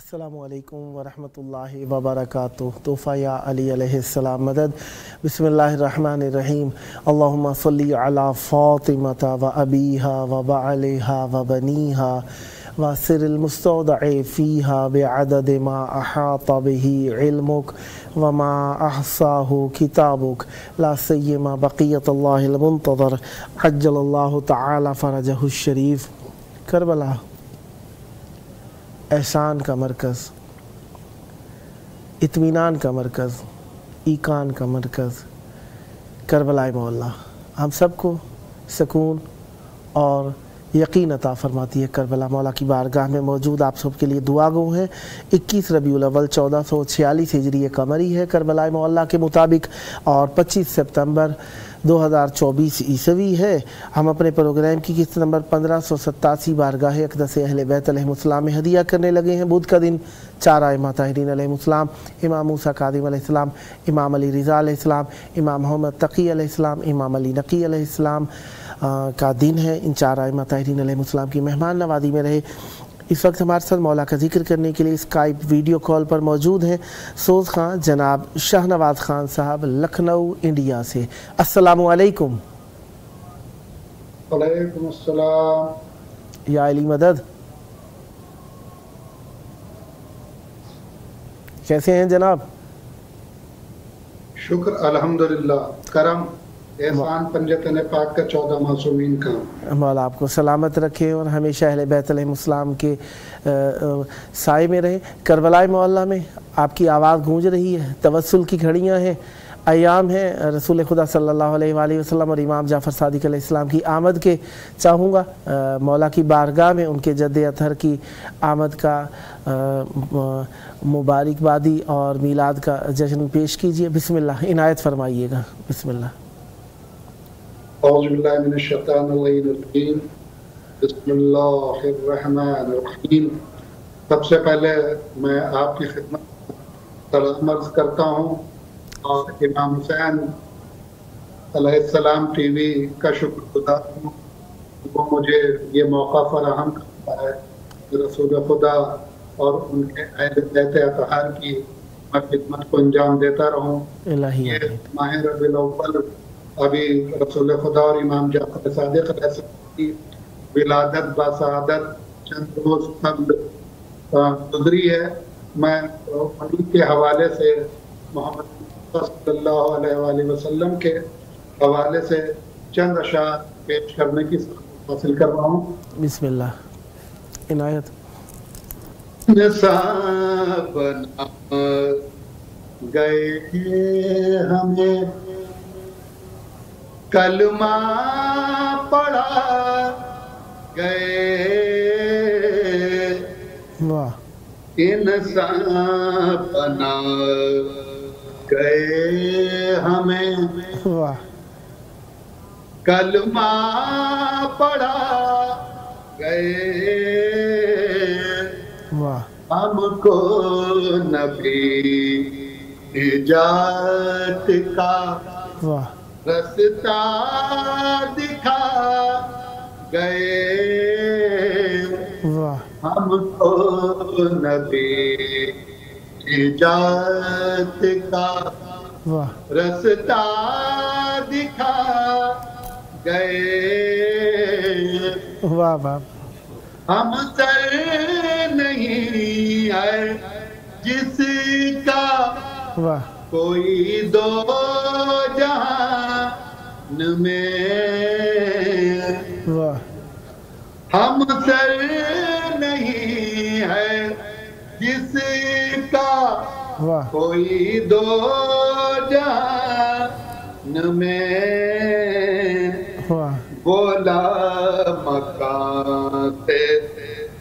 السلام علیکم ورحمۃ اللہ وبرکاتہ۔ تحفہ یا علی علیہ السلام مدد۔ بسم اللہ الرحمن الرحیم۔ اللہم صلی علی فاطمۃ و ابیہا و بعلہا و بنیہا و سر المستودع فیہا بعدد ما احاط بہ علمک وما احصاہ کتابک لا سیما بقیت اللہ المنتظر عجل اللہ تعالی فرجہ الشریف۔ کربلا احسان کا مرکز، اطمینان کا مرکز، ایقان کا مرکز، کربلا معلیٰ ہم سب کو سکون اور یقین عطا فرماتی ہے۔ کربلا مولا کی بارگاہ میں موجود آپ سب کے لیے دعا گو ہیں۔ 21 ربیع الاول 1446 ہجری قمری ہے کربلا معلیٰ کے مطابق، اور 25 سپتمبر 2024 عیسوی ہے۔ ہم اپنے پروگرام کی قسط نمبر 1587 بارگاہ اقدس اہل بیت علیہ السلام میں ہدیہ کرنے لگے ہیں۔ بدھ کا دن 4 ائمہ طاہرین علیہ السلام، امام موسیٰ کاظم علیہ السلام، امام علی رضا علیہ السلام، امام محمد تقی علیہ السلام، امام علی نقی علیہ السلام کا دن ہے۔ ان 4 ائمہ طاہرین علیہ السلام کی مہمان نوازی میں رہے۔ اس وقت ہمارے ساتھ مولا کا ذکر کرنے کے لیے اسکائپ ویڈیو کال پر موجود ہیں سوز خان جناب شاہ نواز خان صاحب لکھنؤ انڈیا سے۔ السلام علیکم۔ وعلیکم السلام یا علی مدد، کیسے ہیں جناب؟ شکر الحمدللہ، کرم احسان پنجتن پاک کا 14 معصومین کا۔ مولا آپ کو سلامت رکھے اور ہمیشہ اہل بیت علیہ السلام کے سائے میں رہے۔ کربلا معلیٰ میں آپ کی آواز گونج رہی ہے، توسل کی گھڑیاں ہیں، ایام ہیں رسول خدا صلی اللہ علیہ وآلہ وسلم اور امام جعفر صادق علیہ السلام کی آمد کے۔ چاہوں گا مولا کی بارگاہ میں ان کے جد اطہر کی آمد کا مبارکبادی اور میلاد کا جشن پیش کیجیے۔ بسم اللہ عنایت فرمائیے گا۔ بسم اللہ۔ اعوذ باللہ من الشیطان الرجیم، بسم اللہ الرحمن الرحیم۔ سب سے پہلے میں آپ کی خدمت سلام عرض کرتا ہوں اور امام حسین علیہ السلام ٹی وی کا شکر گزار ہوں، وہ مجھے یہ موقع فراہم کرتا ہے رسول خدا اور ان کے اہل بیت اطہار کی میں خدمت کو انجام دیتا رہوں۔ یہ ماہ ربیع الاول ابھی رسول خدا اور امام جعفر صادق علیہ السلام کی ولادت بسعادت چند روز قبل گزری ہے۔ میں انہیں کے حوالے سے محمد صلی اللہ علیہ وآلہ وسلم کے حوالے سے چند اشعار پیش کرنے کی سعادت حاصل کر رہا ہوں۔ بسم اللہ عنایت۔ نصاب بنا گئے ہمیں کلمہ پڑھا گئے، انسان بنا گئے ہمیں کلمہ پڑھا گئے، ہم کو نبی نجات کا رستہ دکھا گئے، ہم کو نبی نجات کا رستہ دکھا گئے، ہم سر نہیں ہے جس کا کوئی دو جہان میں، ہم سر نہیں ہے جس کا کوئی دو جہان میں، بولا مکان سے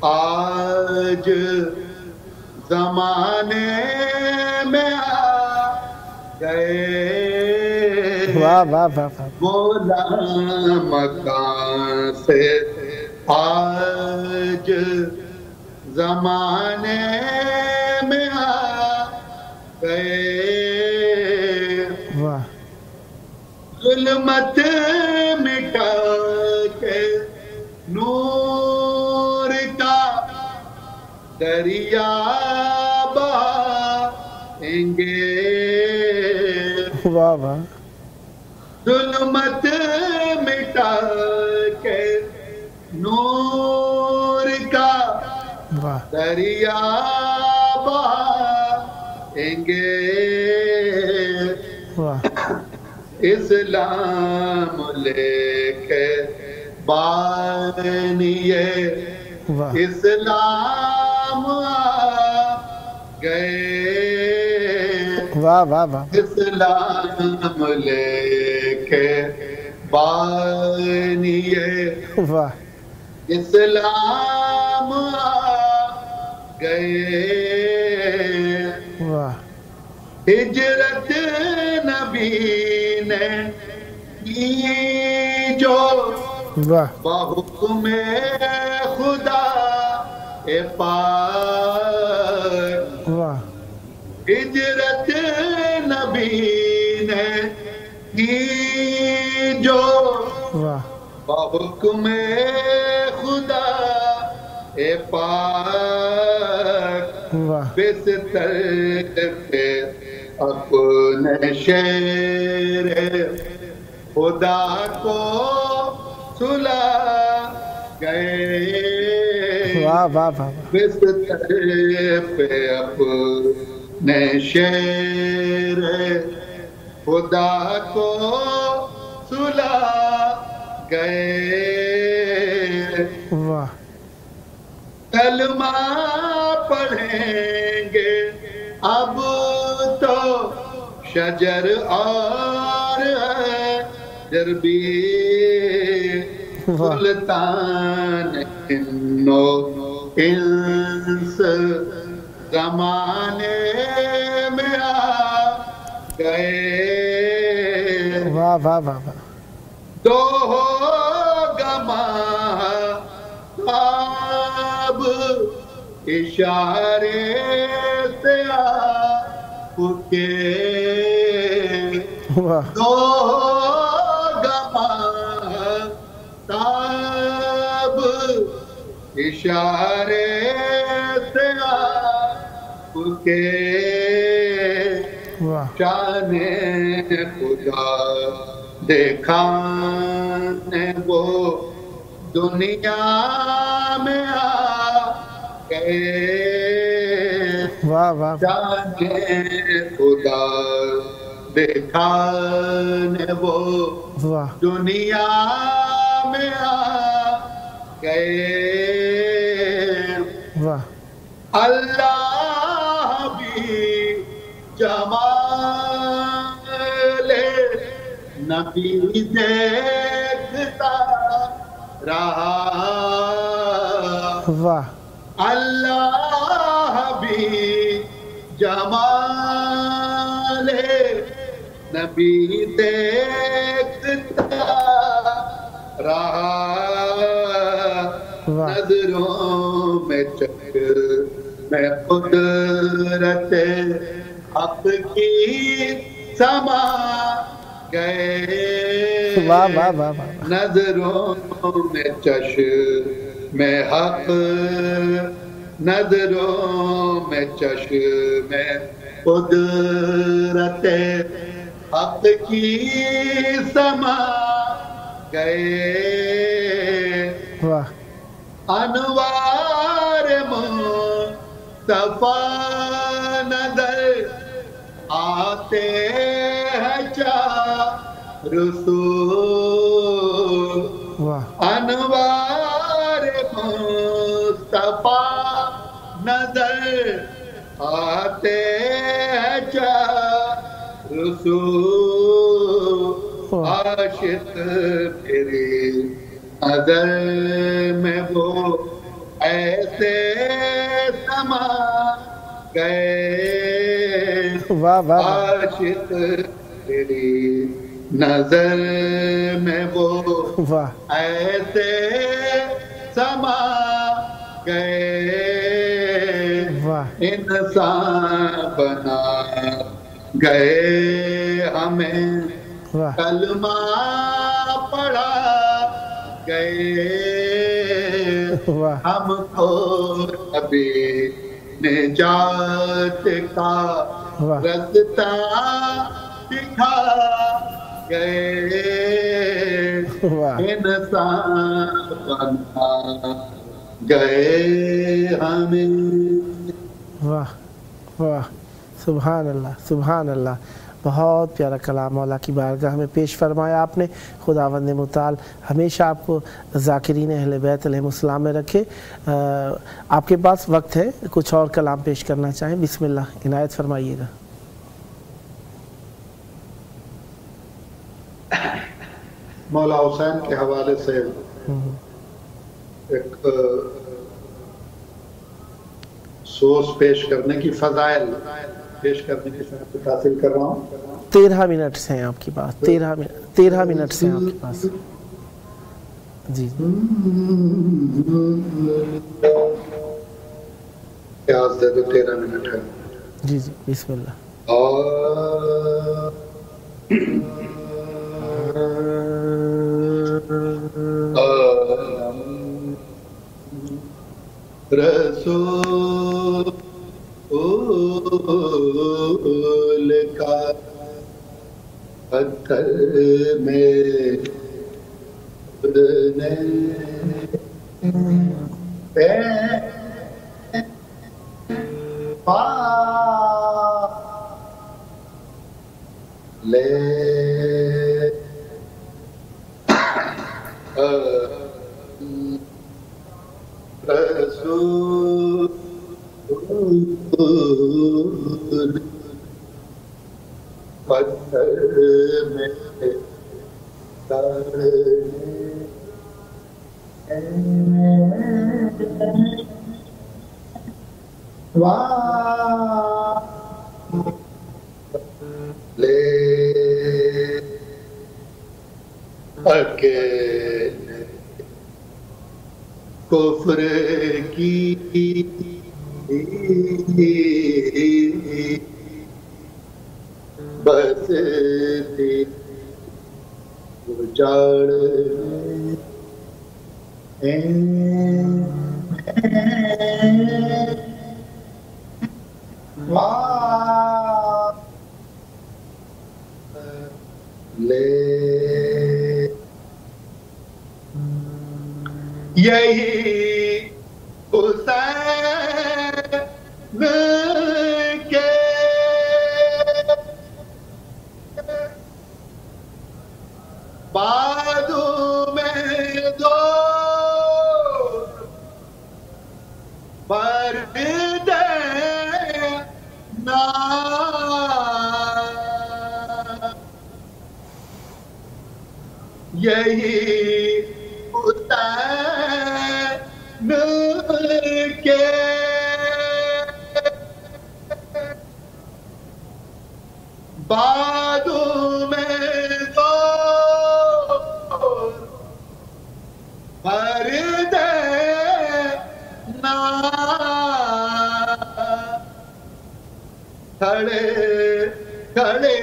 آج زمانے میں آ گئے واہ واہ واہ واہ مولا مکان سے آج زمانے میں آ گئے واہ ظلمت مٹا کے نور کا دریا بہائیں گے واہ واہ ظلمت مٹا کے نور کا واہ دریا بہائیں گے واہ اسلام لے کے بانیے واہ اسلام آ گئے واہ واہ واہ اسلام لے کے بانیے واہ اسلام آ گئے واہ ہجرت نبی نے کی جو واہ بحکم خدا پاک واہ ہجرت نبی نے کی جو واہ بحکم خدا پاک واہ بستر پہ اپنے شیر خدا کو سلا گئے واہ واہ واہ بستر پہ اپنے شیر خدا کو سلا گئے واہ کلمہ پڑھیں گے اب تو شجر اور حجر بھی سلطان انو انس زمانے میں آ گئے واہ واہ واہ واہ تو ہوگا مہتاب اشارے سے آپ کے واہ تو ہوگا مہتاب اشارے سے آپ کے واہ شان خدا دکھانے وہ دنیا میں آ گئے واہ واہ شان خدا دکھانے وہ واہ دنیا میں آ گئے واہ اللہ بھی جمال نبی دیکھتا رہا واہ اللہ بھی جمال نبی دیکھتا رہا واہ نظروں میں چکر میں قدرت حق کی سما گئے واہ واہ واہ واہ نظروں میں چشم حق نظروں میں چشم قدرت حق کی سما گئے واہ انوار مصطفیٰ نظر آتے ہیں چار رسول واہ انوار مصطفیٰ نظر آتے ہیں چار رسول عاشق تیری نظر میں وہ ایسے سما گئے واہ واہ عاشق تیری نظر میں وہ واہ ایسے سما گئے واہ انسان بنا گئے ہمیں واہ کلمہ پڑھا گئے واہ ہم کو ابھی نجات کا واہ رستہ دکھا گئے واہ انسان بنا گئے ہمیں. واہ واہ سبحان اللہ سبحان اللہ. بہت پیارا کلام مولا کی بارگاہ میں پیش فرمایا آپ نے. خداوند متعال ہمیشہ آپ کو ذاکرین اہل بیت علیہ السلام میں رکھے. آپ کے پاس وقت ہے کچھ اور کلام پیش کرنا چاہیں؟ بسم اللہ عنایت فرمائیے گا. مولا حسین کے حوالے سے ایک سوچ پیش کرنے کی فضائل پیش کرنے کی شرط حاصل کر رہا ہوں. 13 منٹ سے ہیں آپ کے پاس. 13 منٹ سے ہیں آپ کے پاس. جی پیاز دے دو 13 منٹ ہے. جی جی بسم اللہ. رسول کا پتھر میں رسول پتھر میں اکیلے کفر کی بستی اجاڑ یہی حسین کے بازو میں دو پردے نا یہی کے بازو میں دو پردے نا کھڑے کھڑے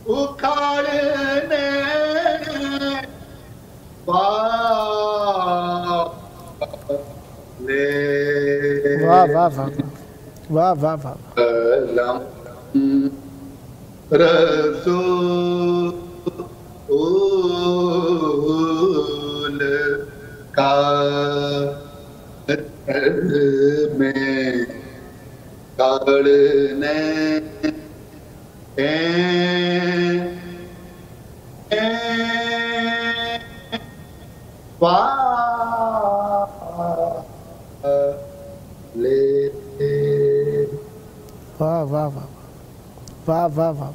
اکھاڑنے واہ واہ واہ واہ واہ واہ. رسول کا میں کاڑنے واہ واہ واہ واہ واہ واہ.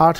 8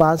5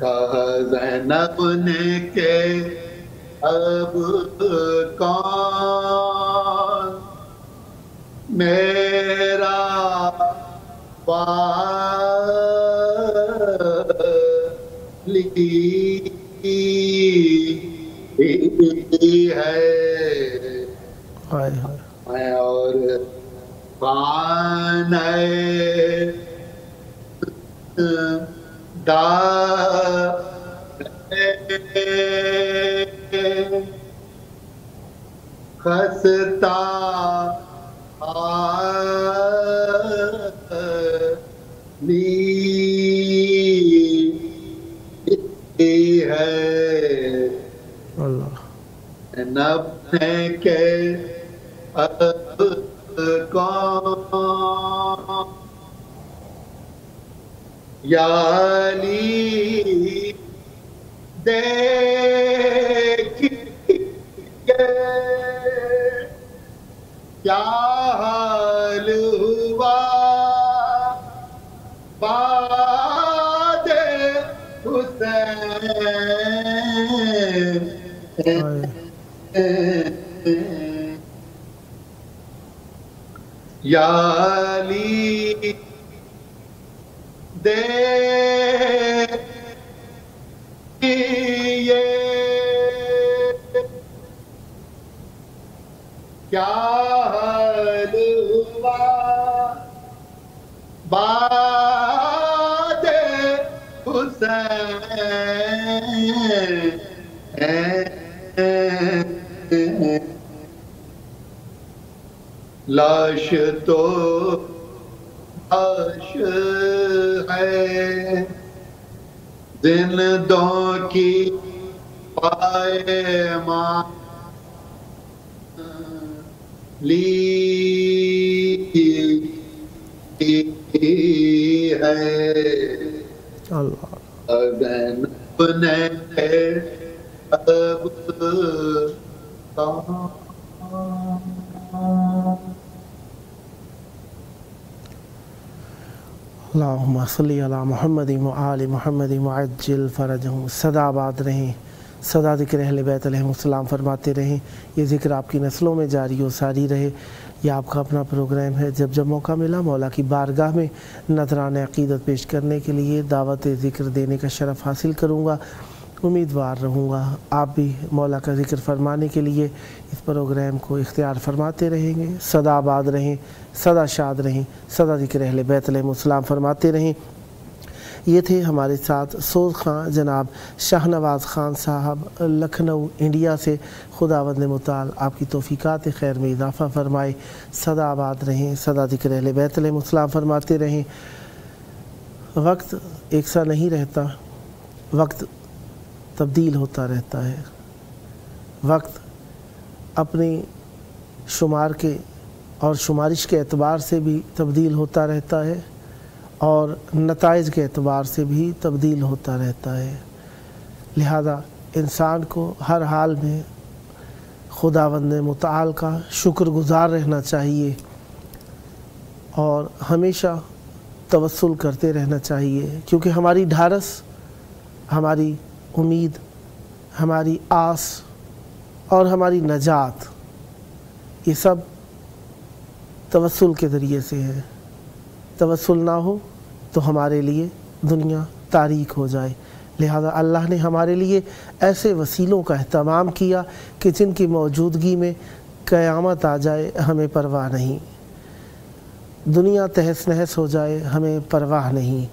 کہا زینب نے کہ اب کون میرا والی ہے میں اور کون خستا ہے نب نے کہ اب کون یا علی دیکھیے کیا حال ہوا بعد حسین یا علی دیکھیے کیا حال ہوا بعد حسین لاش تو لاش ہے زندوں کی پائیمان لی ہے زینب نے اب اللہم صلی علی محمد و آل محمد وعجل فرجہم. سدا آباد رہیں، سدا ذکر اہل بیت علیہ السلام فرماتے رہیں. یہ ذکر آپ کی نسلوں میں جاری و ساری رہے. یہ آپ کا اپنا پروگرام ہے. جب جب موقع ملا مولا کی بارگاہ میں نذران عقیدت پیش کرنے کے لیے دعوت ذکر دینے کا شرف حاصل کروں گا. امیدوار رہوں گا آپ بھی مولا کا ذکر فرمانے کے لیے اس پروگرام کو اختیار فرماتے رہیں گے. سدا آباد رہیں، سدا شاد رہیں، سدا ذکر اہل بیت علیہ السلام فرماتے رہیں. یہ تھے ہمارے ساتھ سوز خان جناب شاہ نواز خان صاحب لکھنؤ انڈیا سے. خداوند متعال آپ کی توفیقات خیر میں اضافہ فرمائے. سدا آباد رہیں، سدا ذکر اہل بیت علیہ السلام فرماتے رہیں. وقت ایک سا نہیں رہتا، وقت تبدیل ہوتا رہتا ہے. وقت اپنی شمار کے اور شمارش کے اعتبار سے بھی تبدیل ہوتا رہتا ہے اور نتائج کے اعتبار سے بھی تبدیل ہوتا رہتا ہے. لہذا انسان کو ہر حال میں خداوند متعال کا شکر گزار رہنا چاہیے اور ہمیشہ توسل کرتے رہنا چاہیے، کیونکہ ہماری ڈھارس، ہماری امید، ہماری آس اور ہماری نجات یہ سب توسل کے ذریعے سے ہے. توسل نہ ہو تو ہمارے لیے دنیا تاریک ہو جائے. لہذا اللہ نے ہمارے لیے ایسے وسیلوں کا اہتمام کیا کہ جن کی موجودگی میں قیامت آ جائے ہمیں پرواہ نہیں، دنیا تہس نہس ہو جائے ہمیں پرواہ نہیں.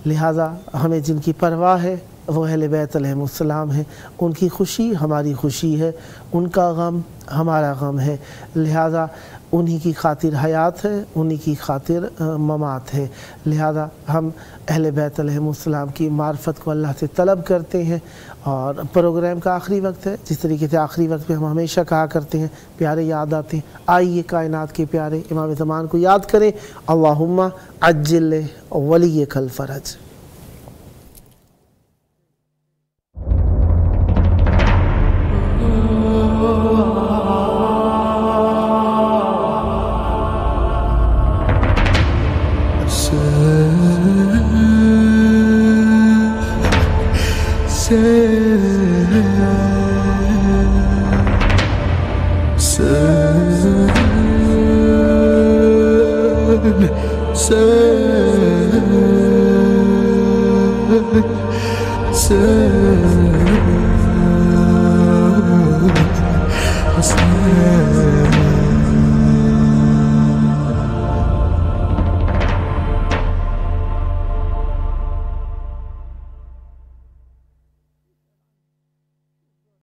لہذا ہمیں جن کی پرواہ ہے وہ اہل بیت علیہ السلام ہیں. ان کی خوشی ہماری خوشی ہے، ان کا غم ہمارا غم ہے. لہذا انہی کی خاطر حیات ہے، انہی کی خاطر ممات ہے. لہذا ہم اہل بیت علیہ السلام کی معرفت کو اللہ سے طلب کرتے ہیں. اور پروگرام کا آخری وقت ہے، جس طریقے سے آخری وقت پہ ہم ہمیشہ کہا کرتے ہیں پیارے یاد آتے ہیں. آئیے کائنات کے پیارے امام زمان کو یاد کریں. اللہم عجل ولیک الفرج. حسين